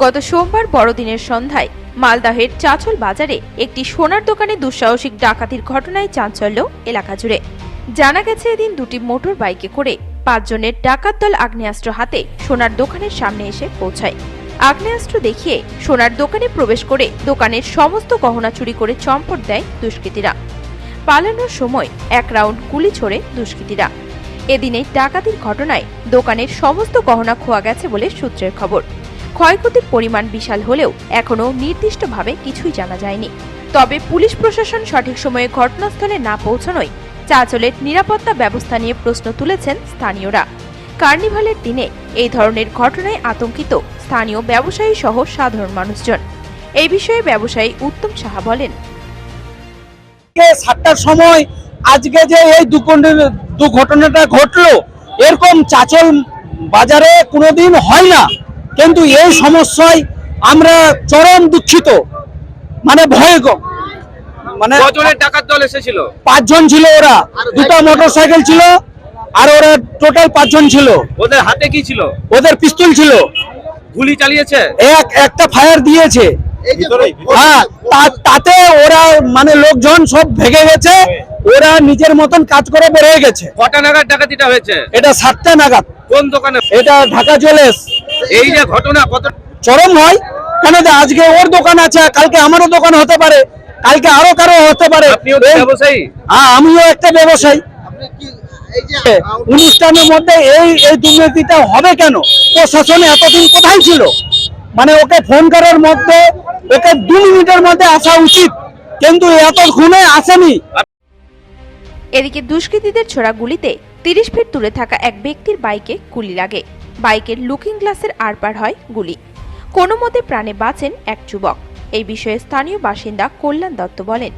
গত সোমবার বড়দিনের সন্ধ্যায় মালদহের চাচল বাজারে একটি সোনার দোকানে দুঃসাহসিক ডাকাতির ঘটনায় চাঞ্চল্য এলাকা জুড়ে। জানা গেছে, এদিন দুটি মোটর বাইকে করে 5 জনের ডাকাত দল আগ্নেয়াস্ত্র হাতে সোনার দোকানের সামনে এসে পৌঁছায়। আগ্নেয়াস্ত্র দেখিয়ে সোনার দোকানে প্রবেশ করে দোকানের সমস্ত গহনা চুরি করে চম্পট দেয় দুষ্কৃতীরা। পালানোর সময় 1 রাউন্ড গুলি ছোড়ে দুষ্কৃতীরা। এদিনে ডাকাতির ঘটনায় দোকানের সমস্ত গহনা খোয়া গেছে বলে সূত্রের খবর। ক্ষয়ক্ষতির পরিমাণ বিশাল হলেও এখনো নির্দিষ্টভাবে কিছুই জানা যায়নি। তবে পুলিশ প্রশাসন সঠিক সময়ে ঘটনাস্থলে না পৌঁছানোয় চাচলের নিরাপত্তা ব্যবস্থা নিয়ে প্রশ্ন তুলেছেন স্থানীয়রা। কার্নিভালের দিনে এই ধরনের ঘটনায় আতঙ্কিত স্থানীয় ব্যবসায়ী সহ সাধারণ মানুষজন। এই বিষয়ে ব্যবসায়ী উত্তম সাহা বলেন, 7টার সময় আজকে যে এই দুর্ঘটনাটা ঘটলো, এরকম চাচল বাজারে কোনোদিন হয় না। কিন্তু এই সমস্যায় আমরা চরম দুঃখিত, মানে ভয়। মানে কজনের ডাকাত দল এসেছিল? 5 জন ছিল, ওরা 2টা মোটরসাইকেল ছিল, আর ওরা টোটাল 5 জন ছিল। ওদের হাতে কি ছিল? ওদের পিস্তল ছিল। গুলি চালিয়েছে? একটা ফায়ার দিয়েছে। হ্যাঁ, তাতে ওরা মানে লোকজন সব ভেগে গেছে, ওরা নিজের মতন কাজ করে বেরিয়ে গেছে। কটা নাগাদ ডাকাতিটা হয়েছে? এটা 7টা নাগাদ। কোন দোকানে? এটা ঢাকা জুয়েলার্স। এই যে ঘটনা কত চরম হয় কেন? আজকে ওর দোকান আছে, কালকে আমারও দোকান হতে পারে, কালকে আরো কারো হতে পারে। আপনিও ব্যবসায়ী? হ্যাঁ, আমিও একটা ব্যবসায়ী। অনুষ্ঠানের মধ্যে এই দুর্নীতিটা হবে কেন? প্রশাসন এতদিন কোথায় ছিল? মানে ওকে ফোন করার মধ্যে ওকে 2 মিনিটের মধ্যে আসা উচিত, কিন্তু এতক্ষণে আসেনি। এদিকে দুষ্কৃতীদের ছোড়া গুলিতে 30 ফিট দূরে থাকা এক ব্যক্তির বাইকে গুলি লাগে। বাইকের লুকিং গ্লাসের আরপার হয় গুলি। কোনো মতে প্রাণে বাঁচেন এক যুবক। এই বিষয়ে স্থানীয় বাসিন্দা কল্যাণ দত্ত বলেন,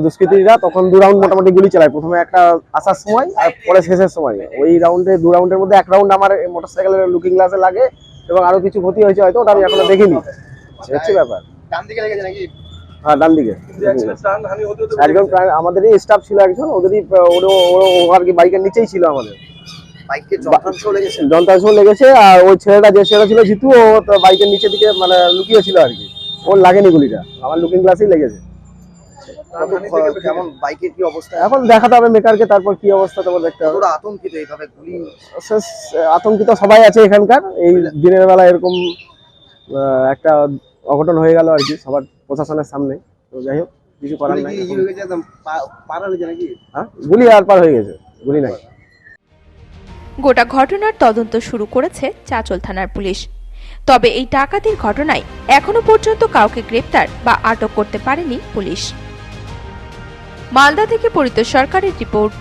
দুষ্কৃতীরা তখন 2 রাউন্ড মোটামুটি গুলি চালায়, প্রথমে একটা আসার সময় আর পরে শেষের সময়। ওই রাউন্ডে 2 রাউন্ডের মধ্যে 1 রাউন্ড আমার মোটরসাইকেলের লুকিং গ্লাসে লাগে এবং আরো কিছু ক্ষতি হয়েছে, হয়তো ওটা আমি এখনো দেখিনি। হচ্ছে ব্যাপার। ডান দিকে লেগেছে নাকি? হ্যাঁ, ডান দিকে একদম। আমাদেরই স্টাফ ছিল একজন, ওদেরই ও আর কি বাইকের নিচেই ছিল। আমাদের বাইকে যন্ত্রাংশ লেগেছে, আর ওই ছেলেটা যে ছেলেটা ছিল জিতু, ও তো বাইকের নিচে দিকে মানে লুকিয়ে ছিল আর কি। ওর লাগেনি গুলিটা, আমার লুকিং গ্লাসেই লেগেছে। কেমন বাইকের কি অবস্থা? এখন দেখাতে হবে মেকারকে, তারপর কি অবস্থা তোমার দেখতে হবে। ওরা আতঙ্কিত, এইভাবে গুলি আতঙ্কিত সবাই আছে এখানকার। এই দিনের বেলা এরকম একটা অঘটন হয়ে গেল আর কি সবার প্রশাসনের সামনে। তো যাই হোক, কিছু করার নাই। হ্যাঁ, গুলি আর পার হয়ে গেছে, গুলি নাই। গোটা ঘটনার তদন্ত শুরু করেছে চাচল থানার পুলিশ। তবে এই ডাকাতির ঘটনায় এখনো পর্যন্ত কাউকে গ্রেপ্তার বা আটক করতে পারেনি পুলিশ। মালদা থেকে পরিতোষ সরকারের রিপোর্ট,